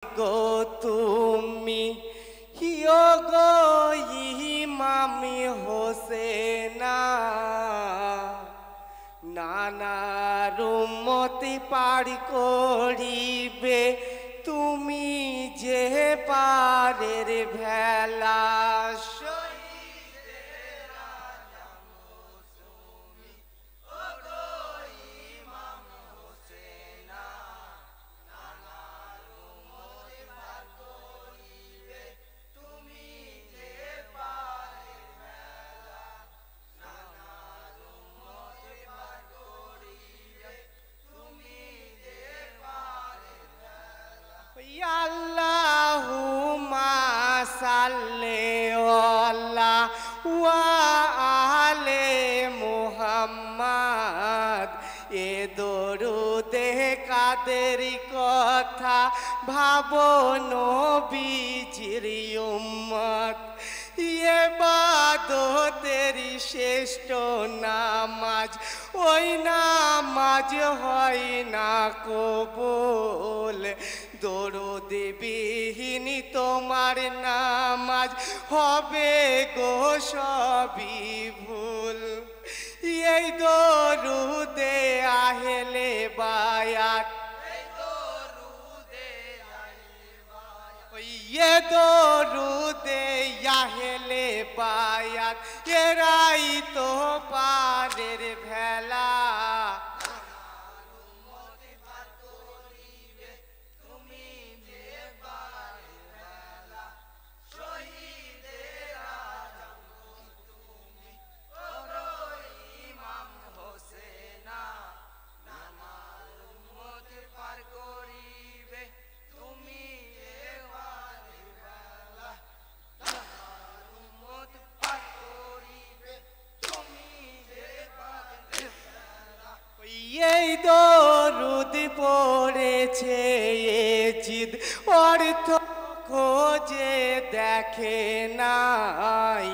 গো তুমি হিও গো ইমামি হোসেনা নানার উম্মতি পার করিবে তুমি যে পারের ভেলা আল্লাহুম্মা সাল্লি আলা ওয়া আলে মুহাম্মাদ এ দরুদে কাদের কথা ভাবো নবীজির উম্মত ইবাদতের শ্রেষ্ঠ নামাজ ওই নামাজ হয় না কবুল দরুদ বিহীন তোমার নামাজ হবে গো সবই ভুল এই দরুদে আহলে বায়াত ये दरूदे আহলে বায়াত এরাই তো পারের ভেলা এই দরুদ পড়েছে জিদ অর্থ খোঁজে দেখে নাই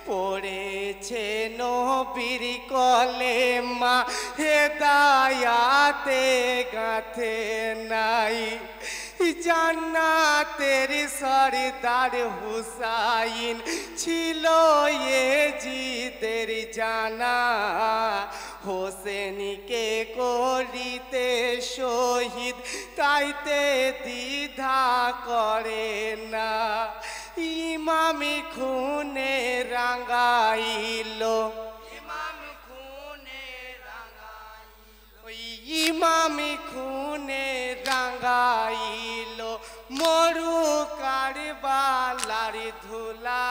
পড়েছে নবীর কলেমা হেদায়াতে গাথে নাই জান্নাতের সরদার হুসাইন ছিল এজিদের জানা হোসেনকে করিতে শহীদ তাইতে দ্বিধা করে না ইমামি খুনে রাঙাইল ইমামি খুনে রাঙাইল মরু কারবালার ধুলা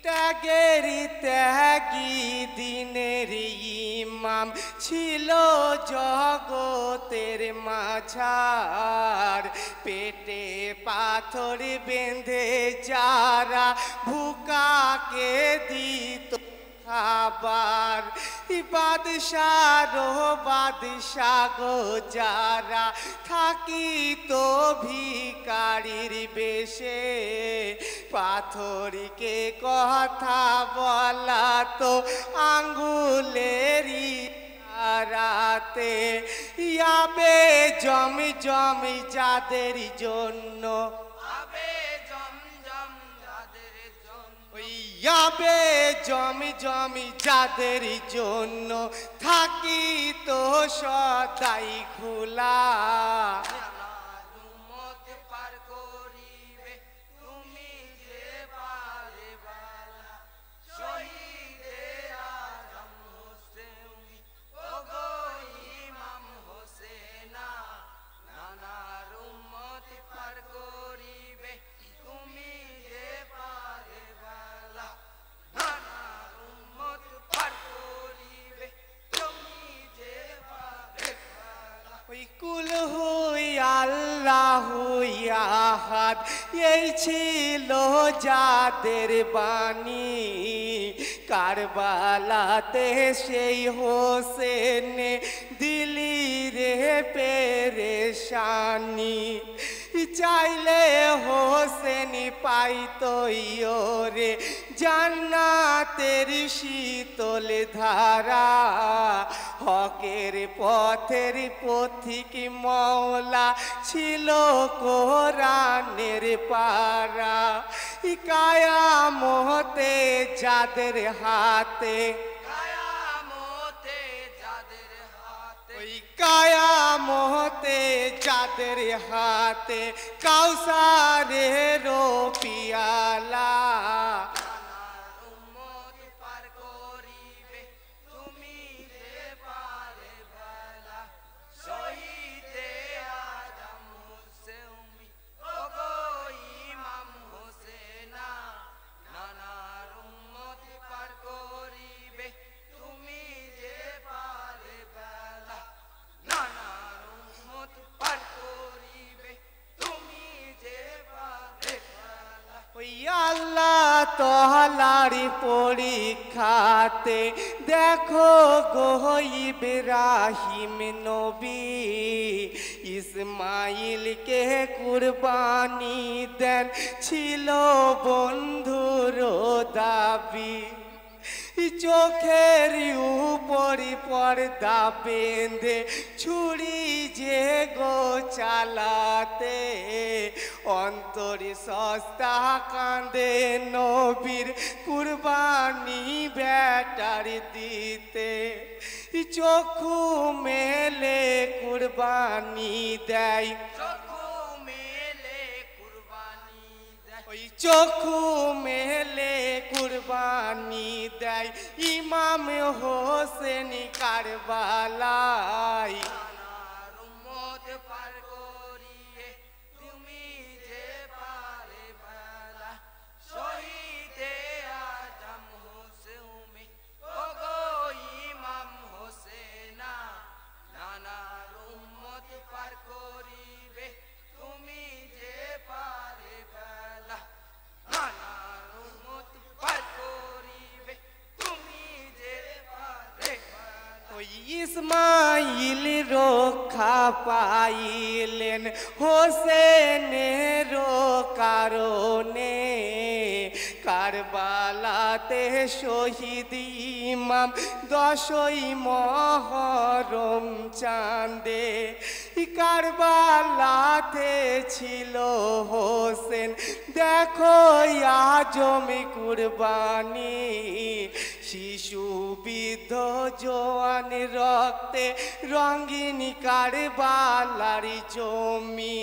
ত্যাগের ত্যাগী দিনের ইমাম ছিল জগতের মাঝার পেটে পাথর বেঁধে যারা ভুকাকে দিত খাবার বাদশাহ গো যারা থাকিত ভিকারির বেশে পাথরকে কথা বলা তো আঙ্গুলেরই রাতে ইয়াবে জমি যাদের জন্য ইয়াবে জমি যাদের জন্য থাকি তো সদাই খোলা কুল হই শাহাদ এই ছিল যাদের বাণী কারবালাতে সেই হোসেন দিলি রে পেরেশানি চাইলে হোসেন পাইতো রে জান্নাতের শীতল ধারা হকের পথের পথিক মওলা ছিল কোরআনের পারা কায়ামতে যাদের হাতে কায়ামতে যাদের হাতে কাউসারের পিয়ালা আল্লাহ তাআলার পরীক্ষাতে দেখো গো ইব্রাহিম নবী ইসমাইলকে কুরবানি দেন ছিল বন্ধুর দাবি চোখের উপরি পর্দা বেঁধে ছুরি যে গো চালাতে অন্তরে সস্তা কাঁদে নবীর কুরবানি বেটার দিতে চক্ষু মেলে কুরবানি দেয় চক্ষু মেলে কুরবানি দেয় ইমাম হোসেন কারবালায় ইসমাইল রক্ষা পাইলেন হোসেনের কারণে কারবালাতে শহীদ ইমাম 10ই মুহররম চাঁদে কারবালাতে ছিল হোসেন দেখো আজম কুরবানি শিশু বৃদ্ধ জওয়ান রক্তে রঙিন কারবালার জমি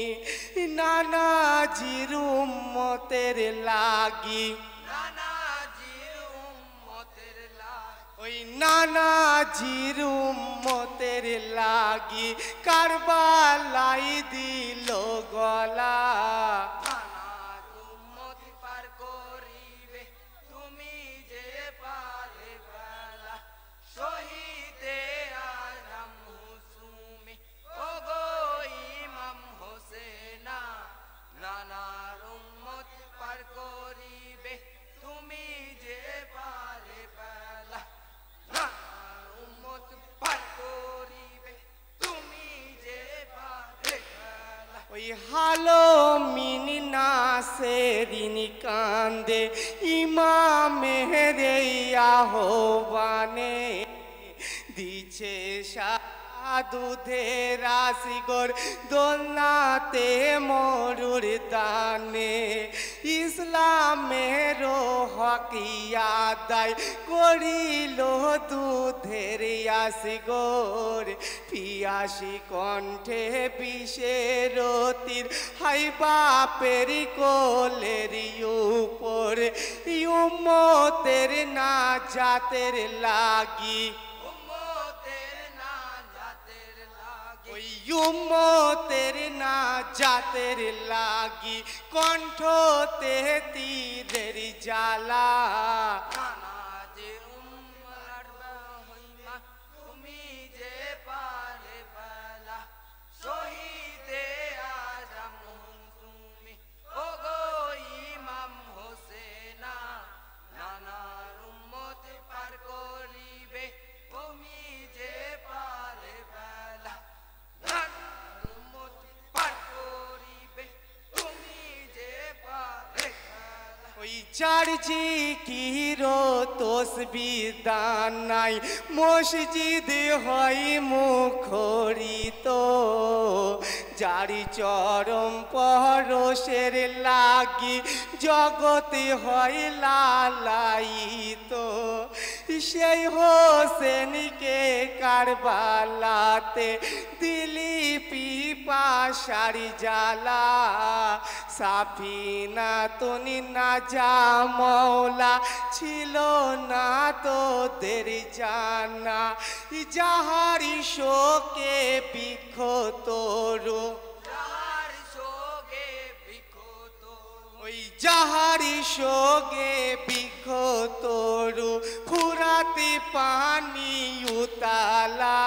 নানাজির উম্মতের লাগি ওই নানাজির উম্মতের লাগি কারবালাই দিল গলা হালো মিনি নাসেরিন কান্দে ইমামের আহ্বানে দিছে দুধের রাশিগর দোলনাতে মরুর দানে ইসলামের হকিয়া দায় করিল দুধের আসিগর পিয়াসি কণ্ঠে বিষের তীর হাই বাপের কোলের উপর উম্মতের না জাতের লাগি উম্মতের না জাতের লাগি কণ্ঠতে তীরের জ্বালা চার্জি কিরো তসবিদান নাই মসজিদ হয় মুখরিত যারি চরম পরশের লাগি জগতে হয় লালায়িত সেই হোসেনকে কারবালাতে দিলি পিপাসারি জ্বালা সাফিনা তুনি না যা মৌলা ছিল না তোদের জানা যাহারি শোকে বৃক্ষ তরু ওই যাহারি শোকে বৃক্ষ তরু ফুরাতে পানি উতালা